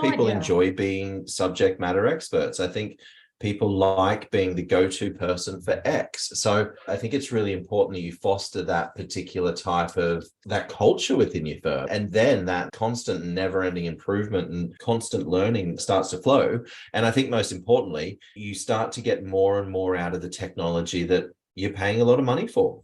People yeah. enjoy being subject matter experts. I think people like being the go-to person for X. So I think it's really important that you foster that particular type of that culture within your firm. And then that constant never-ending improvement and constant learning starts to flow. And I think most importantly, you start to get more and more out of the technology that you're paying a lot of money for.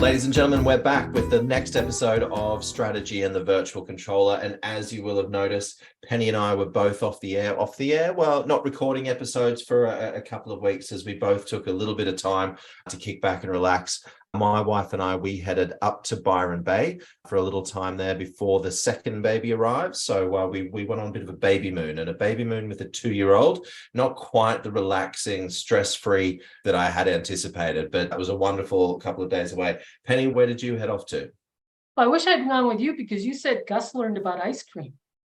Ladies and gentlemen, we're back with the next episode of Strategy and the Virtual Controller. And as you will have noticed, Penny and I were both off the air. Well, not recording episodes for a couple of weeks as we both took a little bit of time to kick back and relax. My wife and I, we headed up to Byron Bay for a little time there before the second baby arrived. So we went on a bit of a baby moon, and a baby moon with a 2-year-old, not quite the relaxing, stress-free that I had anticipated, but it was a wonderful couple of days away. Penny, where did you head off to? I wish I'd gone with you because you said Gus learned about ice cream.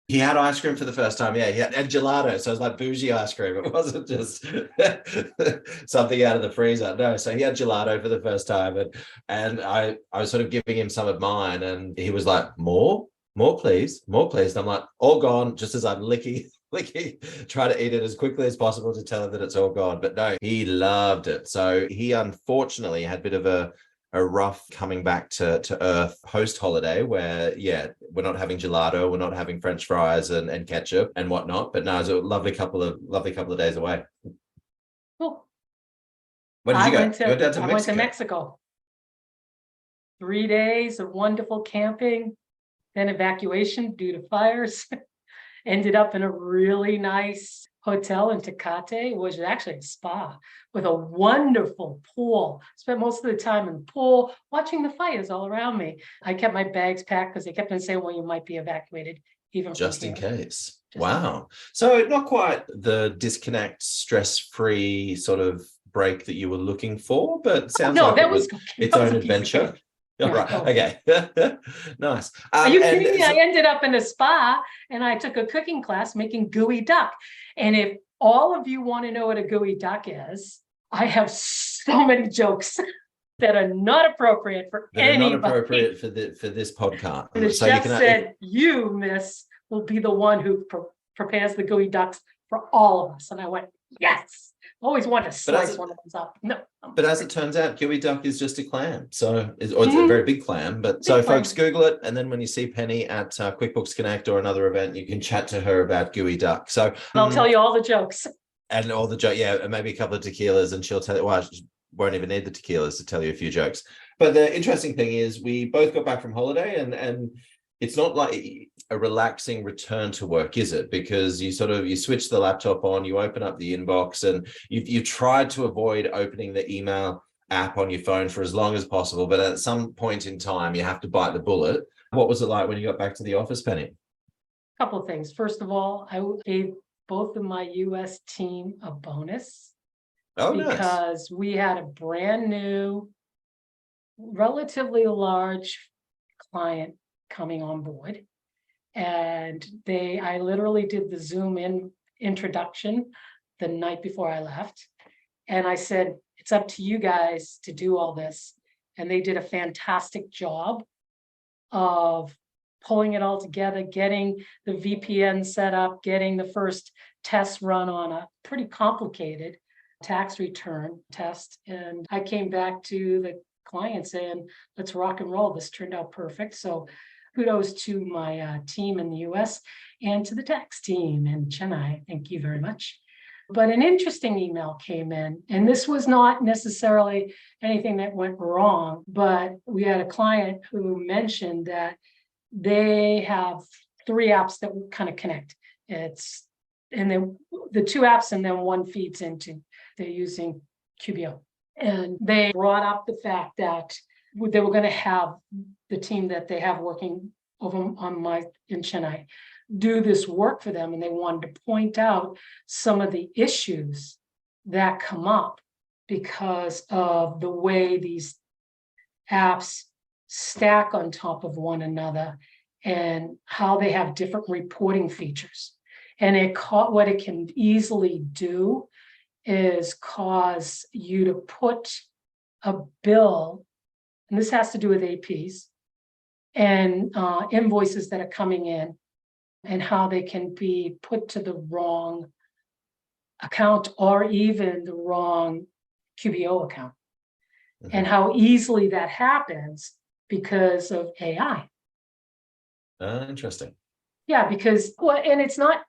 He had ice cream for the first time. Yeah, he had gelato. So it was like bougie ice cream. It wasn't just something out of the freezer. No, so he had gelato for the first time. And I was sort of giving him some of mine. And he was like, more, please, more, please. And I'm like, all gone, just as I'm licking, try to eat it as quickly as possible to tell him that it's all gone. But no, he loved it. So he unfortunately had a bit of a rough coming back to earth post holiday where, yeah, we're not having gelato, we're not having French fries and ketchup and whatnot. But no, it was a lovely couple of days away. Cool. Where did you go? You went to Mexico? I went to Mexico. 3 days of wonderful camping, then evacuation due to fires. Ended up in a really nice hotel in Tecate, which is actually a spa with a wonderful pool. Spent most of the time in the pool watching the fires all around me. I kept my bags packed because they kept on saying, well, you might be evacuated even just in here. case. Wow. So not quite the disconnect, stress-free sort of break that you were looking for, but sounds like that it was its own adventure. All right. Okay. Nice. Are you kidding me? I ended up in a spa and I took a cooking class making gooey duck. And if all of you want to know what a gooey duck is, I have so many jokes that are not appropriate for anybody. Not appropriate for this podcast. And the chef said, you, miss, will be the one who prepares the gooey ducks for all of us. And I went, yes. Always want to slice one of those up. No. But as it turns out, gooey duck is just a clam. So, it's a very big clam. But so folks, Google it. And then when you see Penny at QuickBooks Connect or another event, you can chat to her about gooey duck. So I'll tell you all the jokes. And all the jokes. Yeah, and maybe a couple of tequilas, and she'll tell you, well, she won't even need the tequilas to tell you a few jokes. But the interesting thing is we both got back from holiday, and it's not like a relaxing return to work, is it? Because you switch the laptop on, you open up the inbox, and you tried to avoid opening the email app on your phone for as long as possible. But at some point in time, you have to bite the bullet. What was it like when you got back to the office, Penny? A couple of things. First of all, I gave both of my US team a bonus. Oh, because we had a brand new, relatively large client coming on board. And I literally did the Zoom introduction the night before I left. And I said, it's up to you guys to do all this. And they did a fantastic job of pulling it all together, getting the VPN set up, getting the first test run on a pretty complicated tax return test. And I came back to the client saying, let's rock and roll. This turned out perfect. So kudos to my team in the US and to the tax team in Chennai. Thank you very much. But an interesting email came in, and this was not necessarily anything that went wrong, but we had a client who mentioned that they have 3 apps that kind of connect. And then the 2 apps and then one feeds into, they're using QBO. And they brought up the fact that they were going to have the team that they have working over in Chennai do this work for them. And they wanted to point out some of the issues that come up because of the way these apps stack on top of one another and how they have different reporting features. And what it can easily do is cause you to put a bill, and this has to do with APs, and invoices that are coming in and how they can be put to the wrong account or even the wrong QBO account, and how easily that happens because of AI. Interesting. Yeah, because, well, and it's not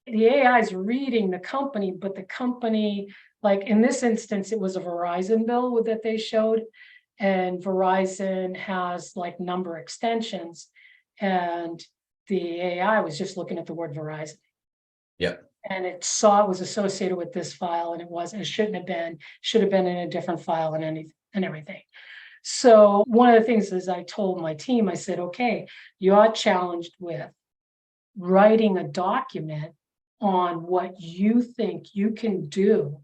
the AI is reading the company, but the company, like in this instance, it was a Verizon bill that they showed, and Verizon has like number extensions, and the AI was just looking at the word Verizon. Yeah. And it saw it was associated with this file, and it shouldn't have been, should have been in a different file and everything. So one of the things is I told my team, I said, okay, you're challenged with writing a document on what you think you can do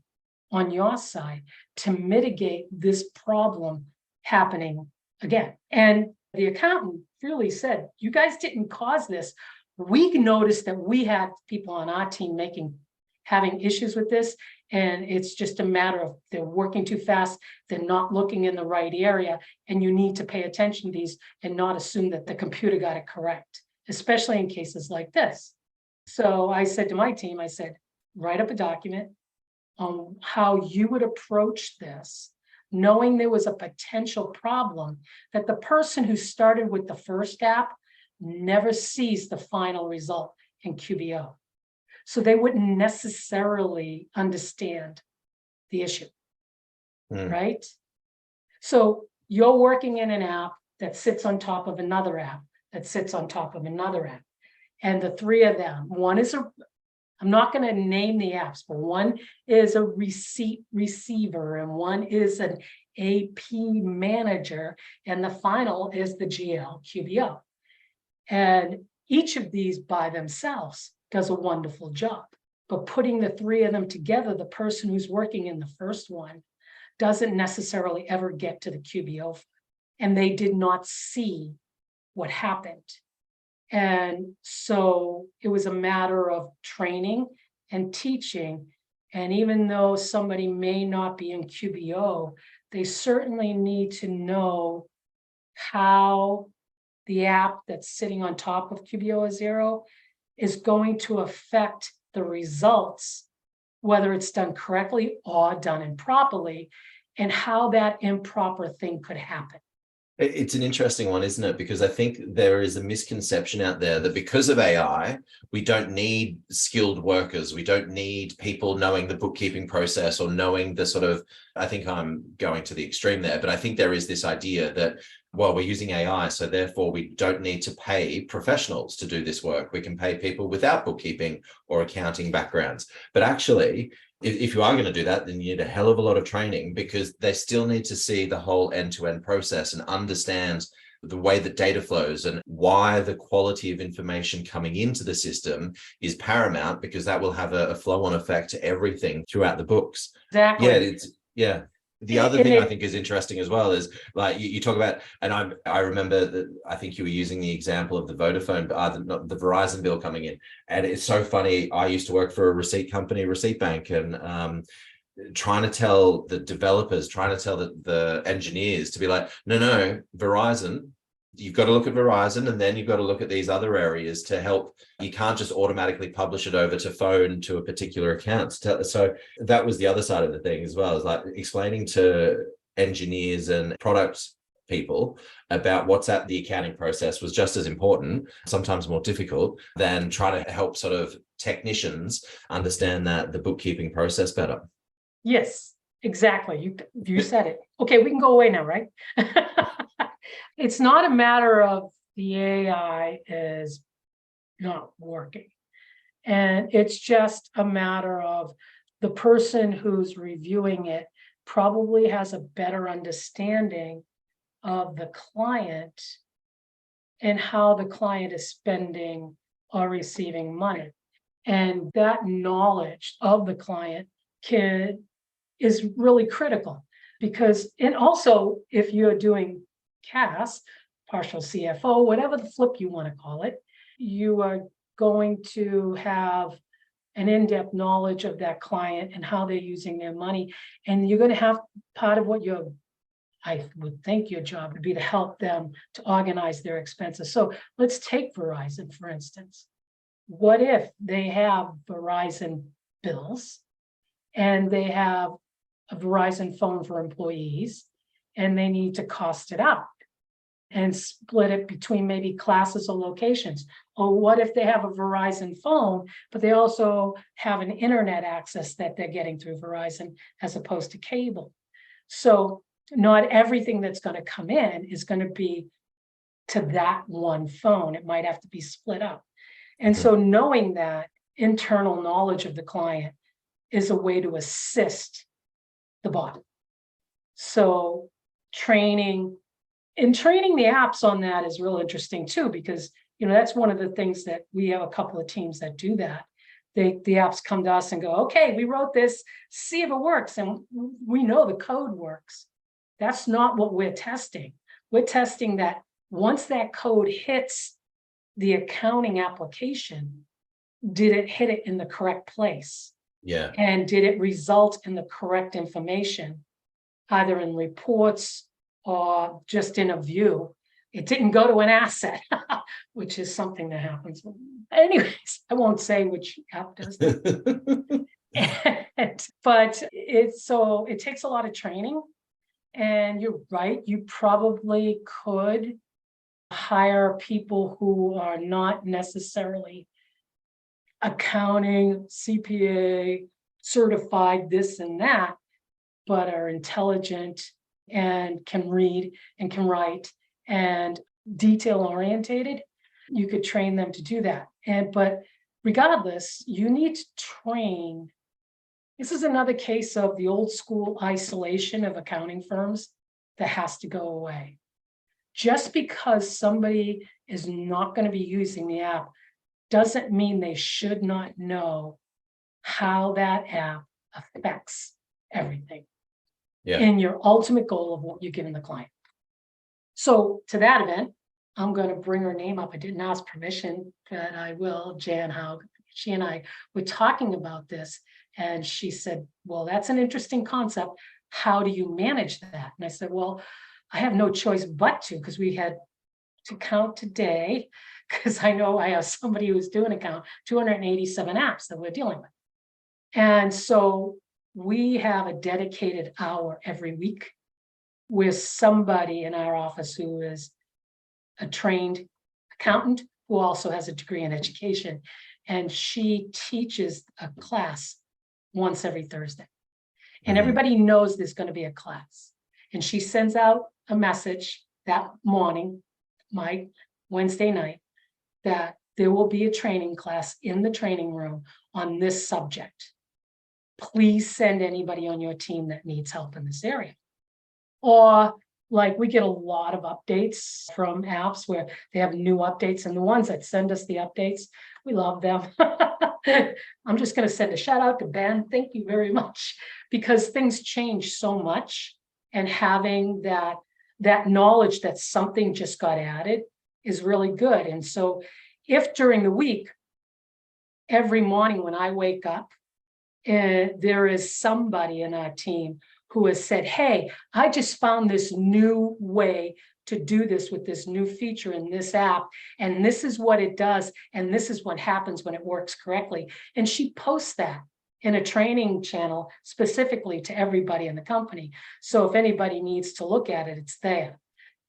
on your side to mitigate this problem happening again. And the accountant really said, you guys didn't cause this. We noticed that we had people on our team having issues with this. And it's just a matter of they're working too fast. They're not looking in the right area. And you need to pay attention to these and not assume that the computer got it correct, especially in cases like this. So I said to my team, I said, write up a document on how you would approach this, knowing there was a potential problem that the person who started with the first app never sees the final result in QBO. So they wouldn't necessarily understand the issue, right? So you're working in an app that sits on top of another app, that sits on top of another app. And the three of them, one is I'm not going to name the apps, but one is a receipt receiver and one is an AP manager, and the final is the GL QBO. And each of these by themselves does a wonderful job. But putting the three of them together, the person who's working in the first one doesn't necessarily ever get to the QBO. And they did not see what happened. And so it was a matter of training and teaching. And even though somebody may not be in QBO, they certainly need to know how the app that's sitting on top of QBO 0 is going to affect the results, whether it's done correctly or done improperly, and how that improper thing could happen. It's an interesting one, isn't it? Because I think there is a misconception out there that because of AI, we don't need skilled workers. We don't need people knowing the bookkeeping process or knowing the sort of, I think I'm going to the extreme there, but I think there is this idea that, well, we're using AI, so therefore we don't need to pay professionals to do this work. We can pay people without bookkeeping or accounting backgrounds. But actually, if you are going to do that, then you need a hell of a lot of training, because they still need to see the whole end-to-end process and understand the way that data flows and why the quality of information coming into the system is paramount, because that will have a flow-on effect to everything throughout the books. Exactly. Yeah. The other thing I think is interesting as well is, like, you talk about, and I remember that I think you were using the example of the Vodafone, the Verizon bill coming in. And it's so funny. I used to work for a receipt company, Receipt Bank, and trying to tell the developers, trying to tell the engineers to be like, no, Verizon, you've got to look at Verizon, and then you've got to look at these other areas to help. You can't just automatically publish it over to phone to a particular account. So that was the other side of the thing as well, is like explaining to engineers and product people about what's at the accounting process was just as important, sometimes more difficult, than trying to help sort of technicians understand that the bookkeeping process better. Yes, exactly. You said it. Okay, we can go away now, right? It's not a matter of the AI is not working. And it's just a matter of the person who's reviewing it probably has a better understanding of the client and how the client is spending or receiving money. And that knowledge of the client is really critical, because, and also if you're doing CAS, partial CFO, whatever the flip you want to call it, you are going to have an in-depth knowledge of that client and how they're using their money. And you're going to have part of what you're I would think your job would be to help them to organize their expenses. So let's take Verizon, for instance. What if they have Verizon bills and they have a Verizon phone for employees and they need to cost it out and split it between maybe classes or locations? Or what if they have a Verizon phone, but they also have an internet access that they're getting through Verizon as opposed to cable? So not everything that's going to come in is going to be to that one phone. It might have to be split up. And so knowing that internal knowledge of the client is a way to assist the bot. So training the apps on that is real interesting too, because that's one of the things that we have a couple of teams that do that. The apps come to us and go, okay, we wrote this, see if it works. And we know the code works. That's not what we're testing. We're testing that once that code hits the accounting application, did it hit it in the correct place? Yeah. And did it result in the correct information, either in reports or just in a view? It didn't go to an asset, which is something that happens. Anyways, I won't say which app does that. But it takes a lot of training. And you're right, you probably could hire people who are not necessarily accounting, CPA, certified, this and that, but are intelligent and can read and can write and detail orientated. You could train them to do that. But regardless, you need to train. This is another case of the old school isolation of accounting firms that has to go away. Just because somebody is not going to be using the app doesn't mean they should not know how that app affects everything in your ultimate goal of what you're giving the client. So to that event, I'm going to bring her name up. I didn't ask permission, but I will. Jan Haug, she and I were talking about this, and she said, well, that's an interesting concept. How do you manage that? And I said, well, I have no choice but to, because we had to count today, because I know I have somebody who's doing a count, 287 apps that we're dealing with. And so we have a dedicated hour every week with somebody in our office who is a trained accountant who also has a degree in education. And she teaches a class once every Thursday. And everybody knows there's going to be a class. And she sends out a message that morning, my Wednesday night, that there will be a training class in the training room on this subject. Please send anybody on your team that needs help in this area. Or like we get a lot of updates from apps where they have new updates, and the ones that send us the updates, we love them. I'm just going to send a shout out to Ben. Thank you very much, because things change so much, and having that knowledge that something just got added is really good. And so if during the week, every morning when I wake up, there is somebody in our team who has said, hey, I just found this new way to do this with this new feature in this app, and this is what it does, and this is what happens when it works correctly. And she posts that in a training channel specifically to everybody in the company. So if anybody needs to look at it, it's there.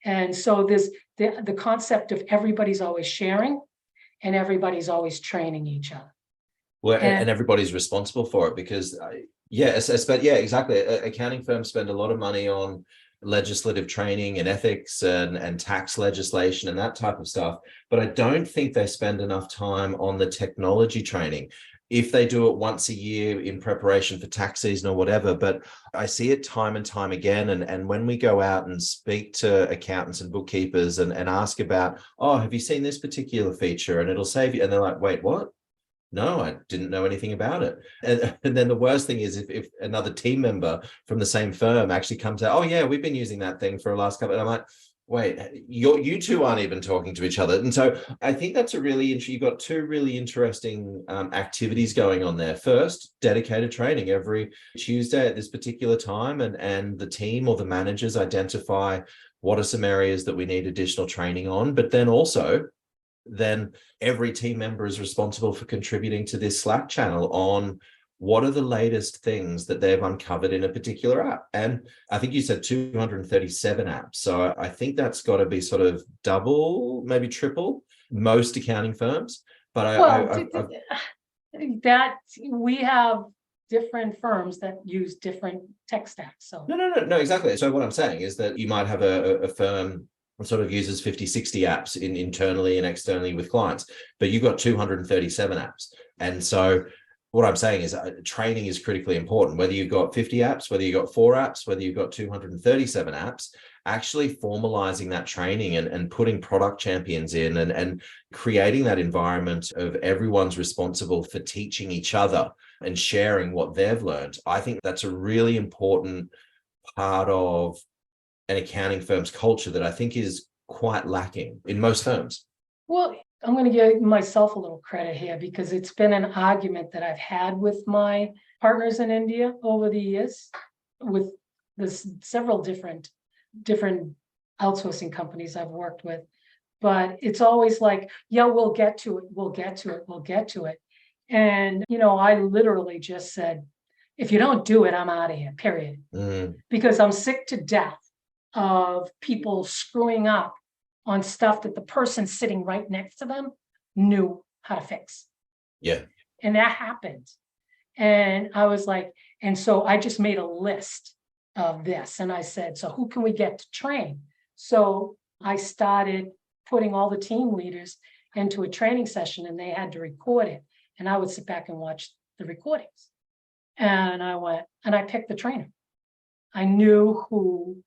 And so there's the concept of everybody's always sharing and everybody's always training each other. Well, and everybody's responsible for it, because exactly. Accounting firms spend a lot of money on legislative training and ethics and tax legislation and that type of stuff. But I don't think they spend enough time on the technology training. If they do it once a year in preparation for tax season or whatever, but I see it time and time again. And when we go out and speak to accountants and bookkeepers and ask about, oh, have you seen this particular feature? And it'll save you. And they're like, wait, what? No, I didn't know anything about it. And then the worst thing is if another team member from the same firm actually comes out, oh yeah, we've been using that thing for the last couple. And I'm like, Wait, you two aren't even talking to each other. And so I think that's a really you've got two really interesting activities going on there. First, dedicated training every Tuesday at this particular time, and the team or the managers identify what are some areas that we need additional training on. But then also, then every team member is responsible for contributing to this Slack channel on what are the latest things that they've uncovered in a particular app. And I think you said 237 apps. So I think that's got to be sort of double, maybe triple most accounting firms. But Well, that we have different firms that use different tech stacks. So no, exactly. So what I'm saying is that you might have a firm that sort of uses 50, 60 apps internally and externally with clients, but you've got 237 apps. And so what I'm saying is training is critically important, whether you've got 50 apps, whether you've got 4 apps, whether you've got 237 apps, actually formalizing that training and putting product champions in and creating that environment of everyone's responsible for teaching each other and sharing what they've learned. I think that's a really important part of an accounting firm's culture that I think is quite lacking in most firms. well, I'm going to give myself a little credit here because it's been an argument that I've had with my partners in India over the years with this several different outsourcing companies I've worked with. But it's always like, yeah, we'll get to it. We'll get to it. We'll get to it. And, I literally just said, if you don't do it, I'm out of here, period. Because I'm sick to death of people screwing up on stuff that the person sitting right next to them knew how to fix. Yeah. And that happened. And I was like, and so I just made a list of this. And I said, so who can we get to train? So I started putting all the team leaders into a training session and they had to record it. And I would sit back and watch the recordings. And I went and I picked the trainer. I knew who,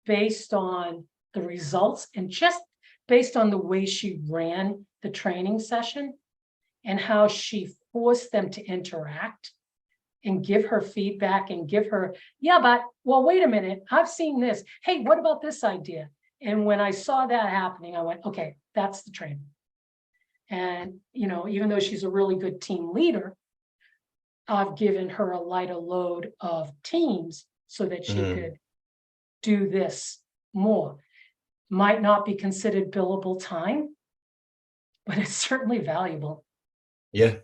based on the results and just based on the way she ran the training session and how she forced them to interact and give her feedback and give her, yeah, but well, wait a minute, I've seen this. Hey, what about this idea? And when I saw that happening, I went, okay, that's the trainer. And, even though she's a really good team leader, I've given her a lighter load of teams so that she could do this more. Might not be considered billable time, but it's certainly valuable. Yeah.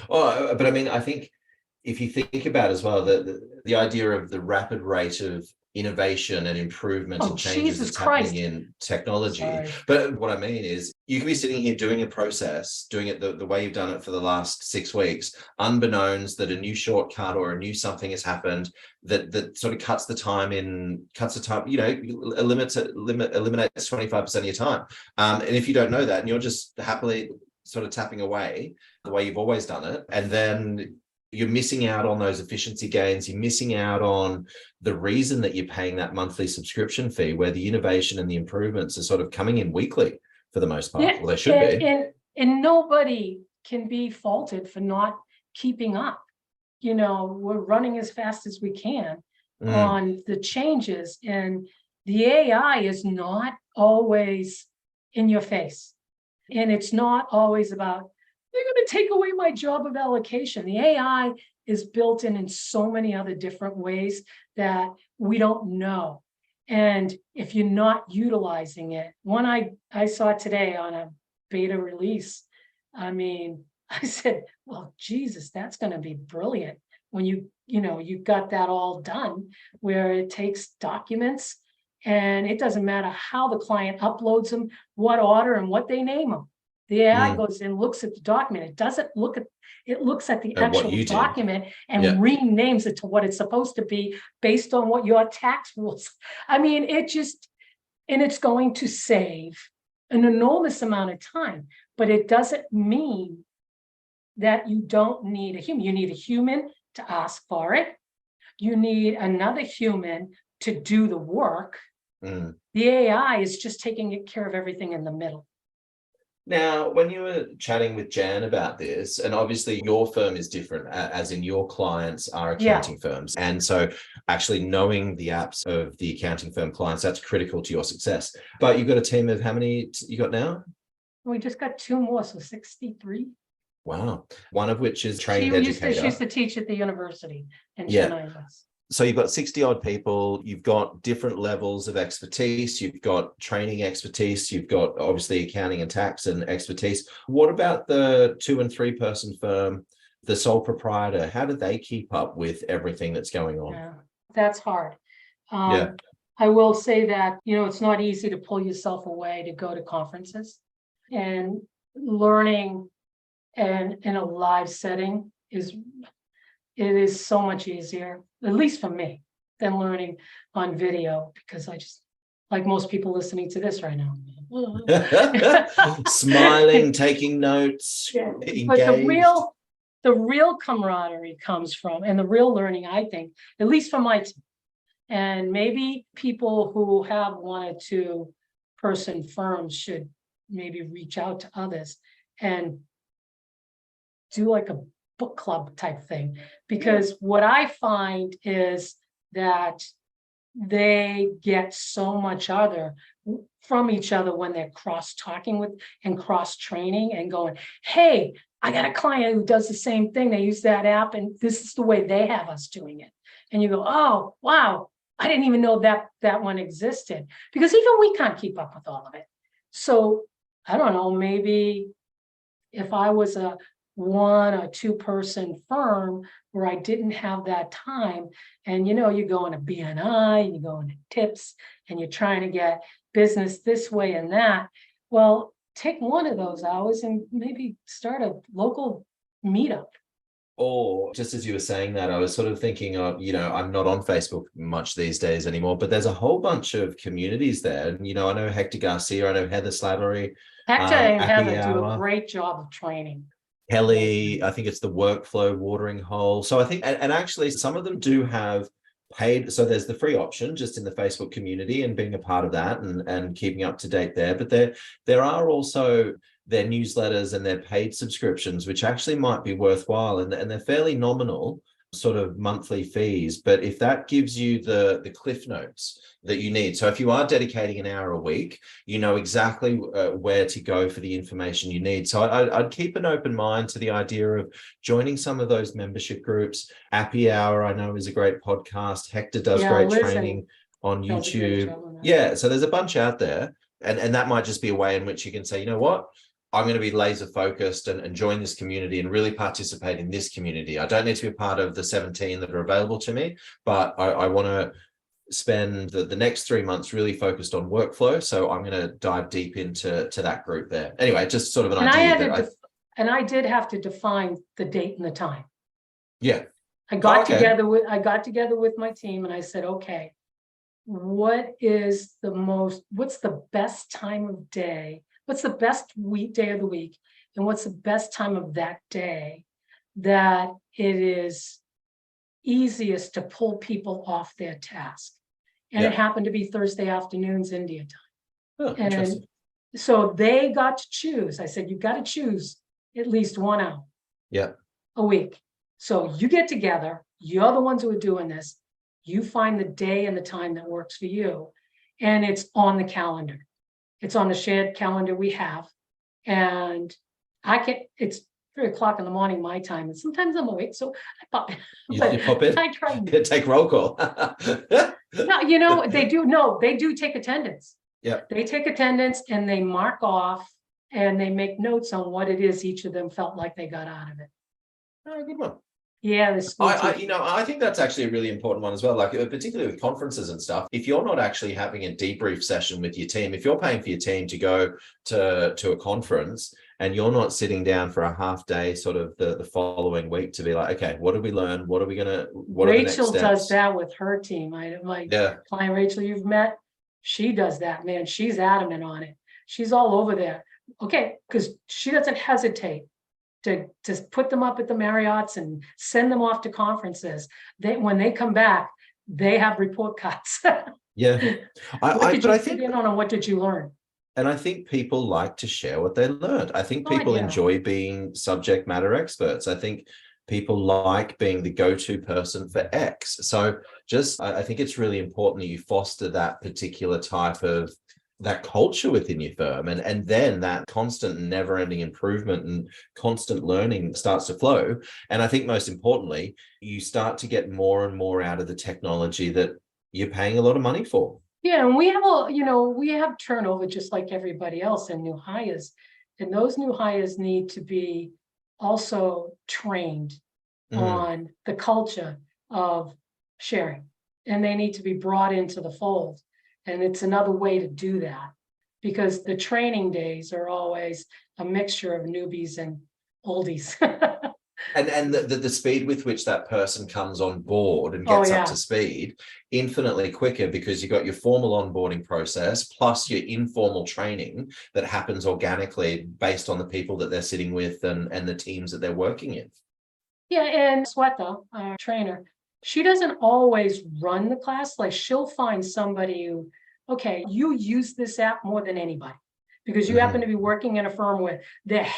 Oh, but I mean, I think if you think about as well, the idea of the rapid rate of innovation and improvement and changes that's happening in technology. Sorry. But what I mean is you can be sitting here doing a process, doing it the way you've done it for the last 6 weeks, unbeknownst that a new shortcut or a new something has happened that sort of eliminates 25% of your time. And if you don't know that and you're just happily sort of tapping away the way you've always done it, and then you're missing out on those efficiency gains. You're missing out on the reason that you're paying that monthly subscription fee, where the innovation and the improvements are sort of coming in weekly for the most part. Yeah, well, they should be. And nobody can be faulted for not keeping up. We're running as fast as we can on the changes, and the AI is not always in your face. And it's not always about, they're going to take away my job of allocation. The AI is built in so many other different ways that we don't know. And if you're not utilizing it, one I saw today on a beta release, I said, well, Jesus, that's going to be brilliant when you've got that all done, where it takes documents and it doesn't matter how the client uploads them, what order and what they name them. The AI goes and looks at the document. It doesn't look at, it looks at the actual document and renames it to what it's supposed to be based on what your tax rules. And it's going to save an enormous amount of time, but it doesn't mean that you don't need a human. You need a human to ask for it. You need another human to do the work. The AI is just taking care of everything in the middle. Now, when you were chatting with Jan about this, and obviously your firm is different, as in your clients are Yeah, accounting firms. And so actually knowing the apps of the accounting firm clients, that's critical to your success. But you've got a team of how many you got now? we just got two more, so 63. Wow. One of which is She trained used to, she educator. used to teach at the university in Yeah. Chennai. So you've got 60 odd people, you've got different levels of expertise, you've got training expertise, you've got obviously accounting and tax and expertise. What about the 2 and 3 person firm, the sole proprietor? How do they keep up with everything that's going on? Yeah, that's hard. Yeah. I will say that, it's not easy to pull yourself away to go to conferences, and learning and in a live setting it is so much easier, at least for me, than learning on video, because I just, like most people listening to this right now. Smiling, taking notes, Yeah. But engaged. the real camaraderie comes from, and the real learning, I think, at least for my team, and maybe people who have 1 or 2 person firms should maybe reach out to others and do like a book club type thing, because what I find is that they get so much other from each other when they're cross talking with and cross training and going, hey, I got a client who does the same thing. They use that app and this is the way they have us doing it. And you go, oh, wow, I didn't even know that one existed, because even we can't keep up with all of it. So I don't know, maybe if I was a 1 or 2 person firm where I didn't have that time, and you go into BNI and you go into tips and you're trying to get business this way and that, well, take 1 of those hours and maybe start a local meetup. Or just as you were saying that, I was sort of thinking of, I'm not on Facebook much these days anymore, but there's a whole bunch of communities there. And, I know Hector Garcia, I know Heather Slattery, Hector and Happy Heather do a Hour, great job of training. Kelly, I think it's the Workflow Watering Hole. So I think, and actually some of them do have paid. So there's the free option just in the Facebook community and being a part of that and keeping up to date there. But there are also their newsletters and their paid subscriptions, which actually might be worthwhile, and they're fairly nominal sort of monthly fees. But if that gives you the cliff notes that you need, so if you are dedicating an hour a week, you know exactly where to go for the information you need. So I'd keep an open mind to the idea of joining some of those membership groups. Happy Hour, I know, is a great podcast. Hector does great training on YouTube. Yeah, so there's a bunch out there, and that might just be a way in which you can say, you know what, I'm going to be laser focused and join this community and really participate in this community. I don't need to be a part of the 17 that are available to me, but I want to spend the next 3 months really focused on workflow. So I'm going to dive deep into that group there. Anyway, just sort of an idea. And I did have to define the date and the time. Yeah. I got together with my team and I said, okay, what's the best time of day? What's the best day of the week? And what's the best time of that day that it is easiest to pull people off their task? And it happened to be Thursday afternoons, India time. Oh, and so they got to choose. I said, you've got to choose at least 1 hour a week. So you get together, you're the ones who are doing this. You find the day and the time that works for you. And it's on the calendar. It's on the shared calendar we have. And it's 3:00 in the morning, my time. And sometimes I'm awake. So I pop in. You pop in? I try. Take roll call. No, they do take attendance. Yeah. They take attendance and they mark off and they make notes on what it is each of them felt like they got out of it. Oh, good one. Yeah, I think that's actually a really important one as well. Like particularly with conferences and stuff, if you're not actually having a debrief session with your team, if you're paying for your team to go to a conference and you're not sitting down for a half day, sort of the following week to be like, okay, what did we learn? What are we gonna? What Rachel are the next steps? does that with her team. Client Rachel, you've met. She does that, man. She's adamant on it. She's all over there. Okay, because she doesn't hesitate to put them up at the Marriotts and send them off to conferences. When they come back, they have report cards. Yeah. What did you learn? And I think people like to share what they learned. I think Oh, people yeah. enjoy being subject matter experts. I think people like being the go-to person for X. So just, I think it's really important that you foster that particular type of that culture within your firm. And then that constant never-ending improvement and constant learning starts to flow. And I think most importantly, you start to get more and more out of the technology that you're paying a lot of money for. Yeah, and we have we have turnover just like everybody else and new hires. And those new hires need to be also trained Mm, on the culture of sharing. And they need to be brought into the fold. And it's another way to do that because the training days are always a mixture of newbies and oldies. and the speed with which that person comes on board and Oh, gets up yeah. to speed infinitely quicker because you've got your formal onboarding process plus your informal training that happens organically based on the people that they're sitting with and the teams that they're working in. Yeah, and Sweta, our trainer, she doesn't always run the class. Like she'll find somebody who, okay, you use this app more than anybody because you happen to Mhm. be working in a firm where they're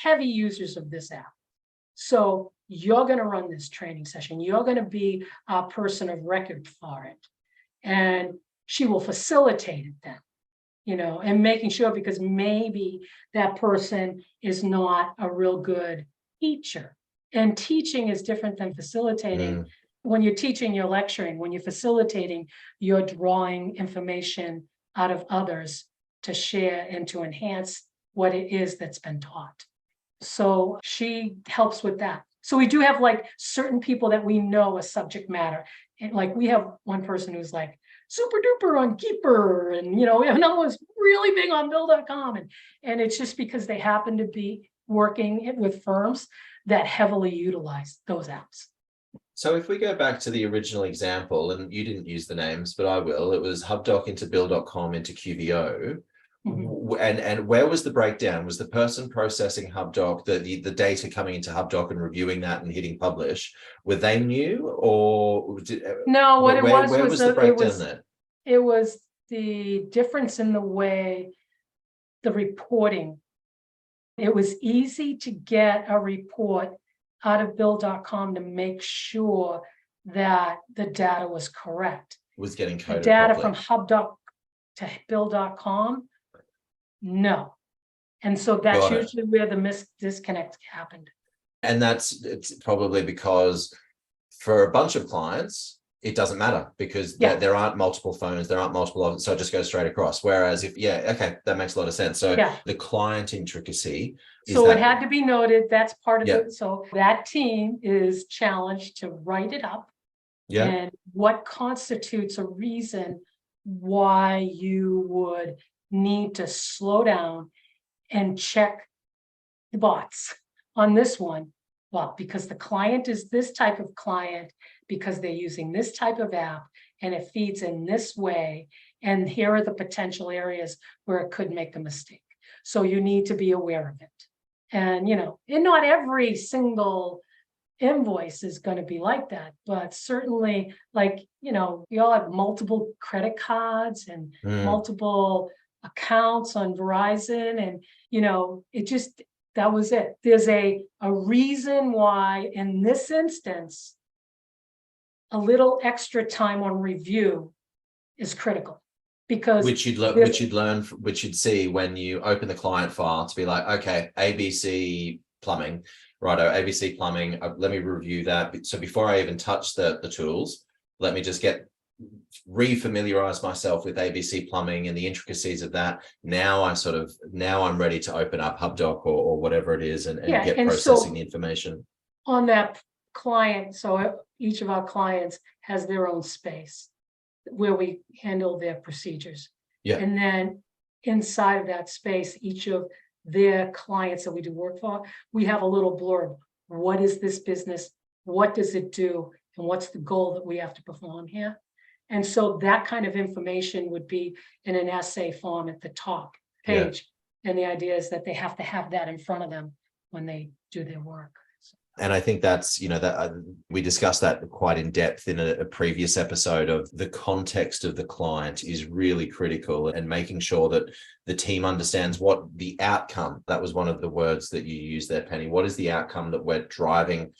heavy users of this app. So you're going to run this training session. You're going to be a person of record for it. And she will facilitate it then, and making sure because maybe that person is not a real good teacher. And teaching is different than facilitating. Mm. When you're teaching, you're lecturing. When you're facilitating, you're drawing information out of others to share and to enhance what it is that's been taught. So she helps with that. So we do have like certain people that we know a subject matter. And like we have one person who's like super duper on Keeper, and we have another one's really big on Bill.com. And it's just because they happen to be working with firms that heavily utilize those apps. So if we go back to the original example, and you didn't use the names, but I will, it was HubDoc into Bill.com into QVO. Mhm. And where was the breakdown? Was the person processing HubDoc, the data coming into HubDoc and reviewing that and hitting publish, were they new or No, what it was where was was the breakdown there? it was the difference in the way the reporting. It was easy to get a report out of Bill.com to make sure that the data was correct. Was getting The coded data from properly. HubDoc to Bill.com, no. And so that's Got it. usually where the disconnect happened. And it's probably because for a bunch of clients, it doesn't matter because Yeah, there aren't multiple phones, there aren't multiple, so it just goes straight across. Whereas if, yeah, okay, that makes a lot of sense. So yeah. the client intricacy is So it that, had to be noted, that's part of yeah, it. So that team is challenged to write it up. yeah, And what constitutes a reason why you would need to slow down and check the bots on this one? Well, because the client is this type of client, because they're using this type of app and it feeds in this way. And here are the potential areas where it could make a mistake. So you need to be aware of it. And, and not every single invoice is going to be like that, but certainly like, we all have multiple credit cards and mm, multiple accounts on Verizon. And, it just, that was it. There's a reason why in this instance, a little extra time on review is critical because which this, which you'd see when you open the client file to be like, okay, ABC plumbing, righto, ABC plumbing. Let me review that. So before I even touch the tools, let me just re-familiarize myself with ABC plumbing and the intricacies of that. Now I'm ready to open up HubDoc or whatever it is and yeah. get And processing the so information. on that client, so each of our clients has their own space where we handle their procedures. Yeah. And then inside of that space, each of their clients that we do work for, we have a little blurb. What is this business? What does it do? And what's the goal that we have to perform here? And so that kind of information would be in an essay form at the top Yeah. page. And the idea is that they have to have that in front of them when they do their work. And I think that's, that we discussed that quite in depth in a previous episode of the context of the client is really critical, and making sure that the team understands what the outcome, that was one of the words that you used there, Penny. What is the outcome that we're driving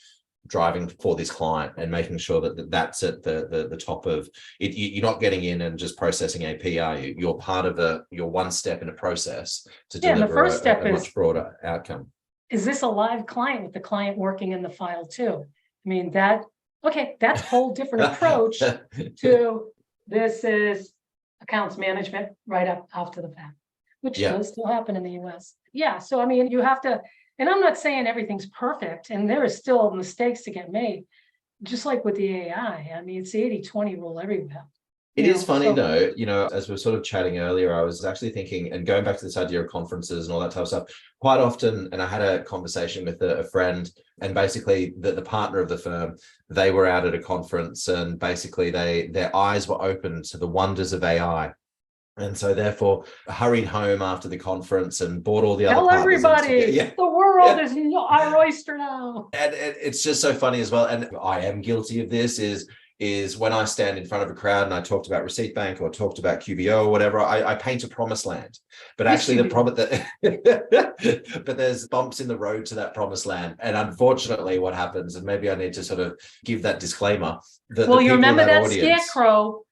for this client, and making sure that that's at the top of it. You're not getting in and just processing AP, are you? You're part of you're one step in a process to deliver the first step a is, much broader outcome. is this a live client with the client working in the file too? I mean, that's a whole different approach to this is accounts management right up after the fact, which does still happen in the US. Yeah, so I mean, you have to, and I'm not saying everything's perfect, and there is still mistakes to get made, just like with the AI. I mean, it's the 80-20 rule everywhere. It is funny though, as we were sort of chatting earlier, I was actually thinking, and going back to this idea of conferences and all that type of stuff, quite often, and I had a conversation with a friend, and basically the partner of the firm, they were out at a conference, and basically their eyes were open to the wonders of AI. And so therefore hurried home after the conference and bought all the other Tell partners. everybody, the world is our oyster now. And it's just so funny as well. And I am guilty of this, is when I stand in front of a crowd and I talked about Receipt Bank or talked about QBO or whatever, I paint a promised land. But actually the problem but there's bumps in the road to that promised land. And unfortunately what happens, and maybe I need to sort of give that disclaimer. Well, you remember that scarecrow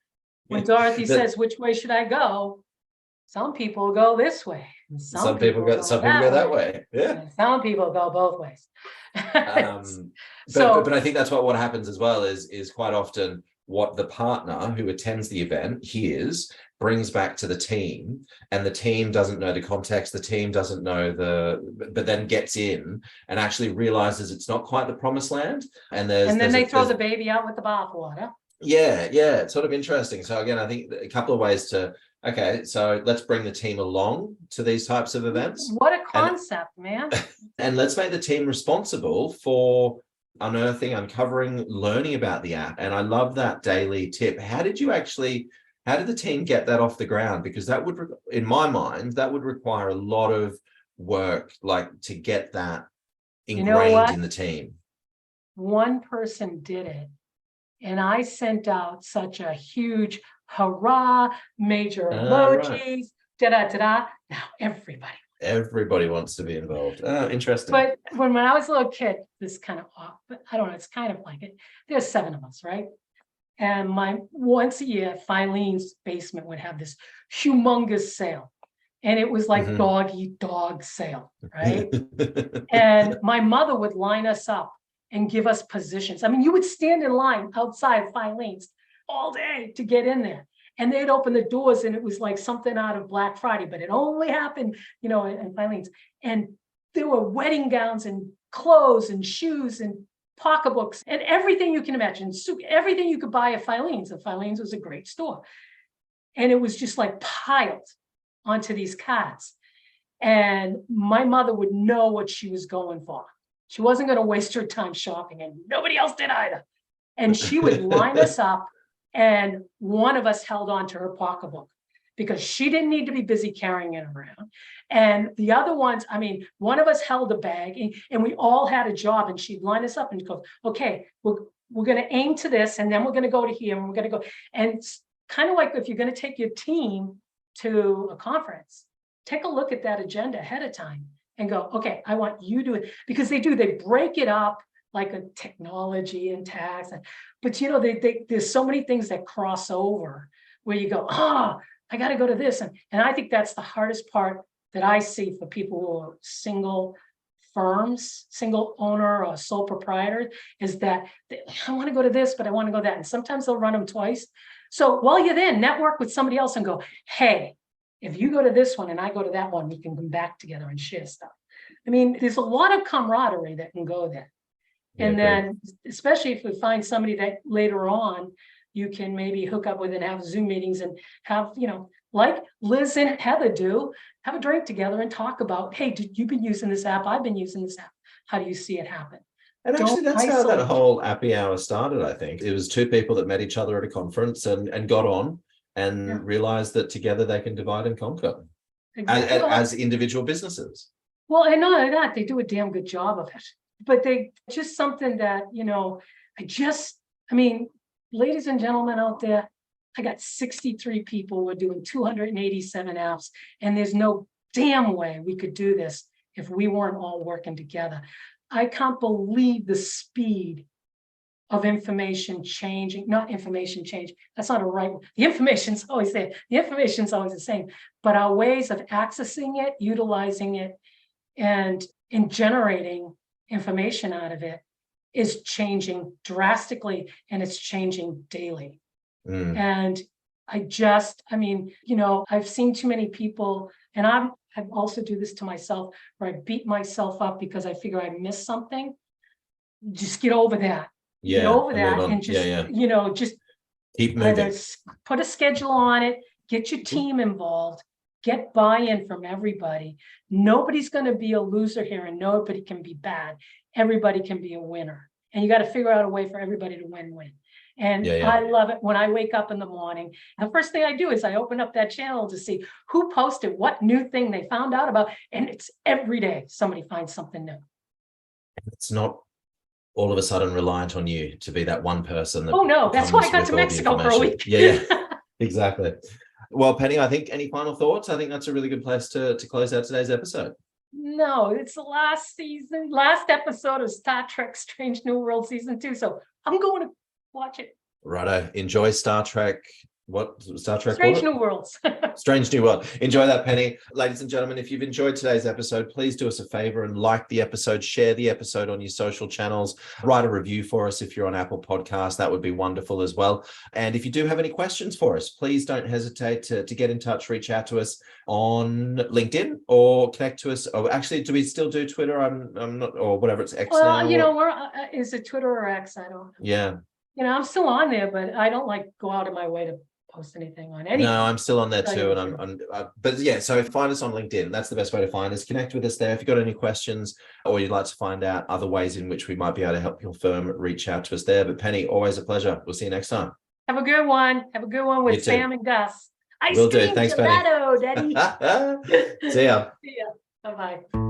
when Dorothy says, which way should I go? Some people go this way. And some people go that way. Yeah. And some people go both ways. But I think that's what happens as well is quite often what the partner who attends the event hears, brings back to the team, and the team doesn't know the context, the team doesn't know but then gets in and actually realizes it's not quite the promised land. And then they throw the baby out with the bathwater. Yeah, it's sort of interesting. So again, I think a couple of ways to, so let's bring the team along to these types of events. What a concept, man. And let's make the team responsible for uncovering, learning about the app. And I love that daily tip. How did the team get that off the ground? Because that would, in my mind, that would require a lot of work, like to get that ingrained in the team. One person did it. And I sent out such a huge hurrah, major emojis, da-da-da-da. Now everybody wants to be involved. Oh, interesting. But when I was a little kid, this kind of off, but I don't know, it's kind of like it. There's 7 of us, right? And once a year, Filene's basement would have this humongous sale. And it was like dog eat dog sale, right? And my mother would line us up and give us positions. I mean, you would stand in line outside Filene's all day to get in there. And they'd open the doors and it was like something out of Black Friday, but it only happened, in Filene's. And there were wedding gowns and clothes and shoes and pocketbooks and everything you can imagine. Everything you could buy at Filene's. And Filene's was a great store. And it was just like piled onto these carts. And my mother would know what she was going for. She wasn't going to waste her time shopping, and nobody else did either. And she would line us up, and one of us held on to her pocketbook because she didn't need to be busy carrying it around. And the other ones, one of us held a bag, and we all had a job, and she'd line us up and go, okay, we're going to aim to this, and then we're going to go to here, and we're going to go. And it's kind of like if you're going to take your team to a conference, take a look at that agenda ahead of time. And go, okay, I want you to, because they break it up like a technology and tax. But there's so many things that cross over where you go, I got to go to this. And I think that's the hardest part that I see for people who are single firms, single owner or sole proprietor, is that I want to go to this, but I want to go that. And sometimes they'll run them twice. So while you're there, network with somebody else and go, hey, if you go to this one and I go to that one, we can come back together and share stuff. There's a lot of camaraderie that can go there. And then, especially if we find somebody that later on you can maybe hook up with and have Zoom meetings and have, like Liz and Heather do, have a drink together and talk about, hey, you've been using this app, I've been using this app. How do you see it happen? And actually, that's how that whole Appy Hour started, I think. It was 2 people that met each other at a conference and got on and realized that together they can divide and conquer as individual businesses. Well, and not only that, they do a damn good job of it. but they just something that, I mean, ladies and gentlemen out there, I got 63 people. We're doing 287 apps, and there's no damn way we could do this if we weren't all working together. I can't believe the speed of information changing, not information change. That's not a right. The information's always there. The information's always the same, but our ways of accessing it, utilizing it, and in generating information out of it is changing drastically, and it's changing daily. And I mean, I've seen too many people, and I also do this to myself, where I beat myself up because I figure I missed something. Just get over that. Get over that and just, just keep moving. either put a schedule on it, get your team involved, get buy-in from everybody. Nobody's going to be a loser here, and nobody can be bad. Everybody can be a winner. And you got to figure out a way for everybody to win-win. And I love it when I wake up in the morning. The first thing I do is I open up that channel to see who posted what new thing they found out about. And it's every day somebody finds something new. It's not all of a sudden reliant on you to be that one person. Oh, no, that's why I got to Mexico for a week. Yeah, exactly. Well, Penny, I think any final thoughts? I think that's a really good place to close out today's episode. No, it's the last episode of Star Trek Strange New World Season 2. So I'm going to watch it. Righto. Enjoy Star Trek. What Star Trek? Strange New Worlds. Strange New World. Enjoy that, Penny. Ladies and gentlemen, if you've enjoyed today's episode, please do us a favor and like the episode, share the episode on your social channels, write a review for us if you're on Apple Podcasts. That would be wonderful as well. And if you do have any questions for us, please don't hesitate to get in touch, reach out to us on LinkedIn or connect to us. Oh, actually, do we still do Twitter? I'm not, or whatever it's X now. Well, is it Twitter or X? I don't know. Yeah. I'm still on there, but I don't go out of my way to post anything on anything. No, I'm still on there too, and but yeah. So find us on LinkedIn. That's the best way to find us. Connect with us there. If you've got any questions or you'd like to find out other ways in which we might be able to help your firm, reach out to us there. But Penny, always a pleasure. We'll see you next time. Have a good one. Have a good one with Sam and Gus. Will do. Thanks, Penny. Daddy. See ya. See ya. Bye-bye.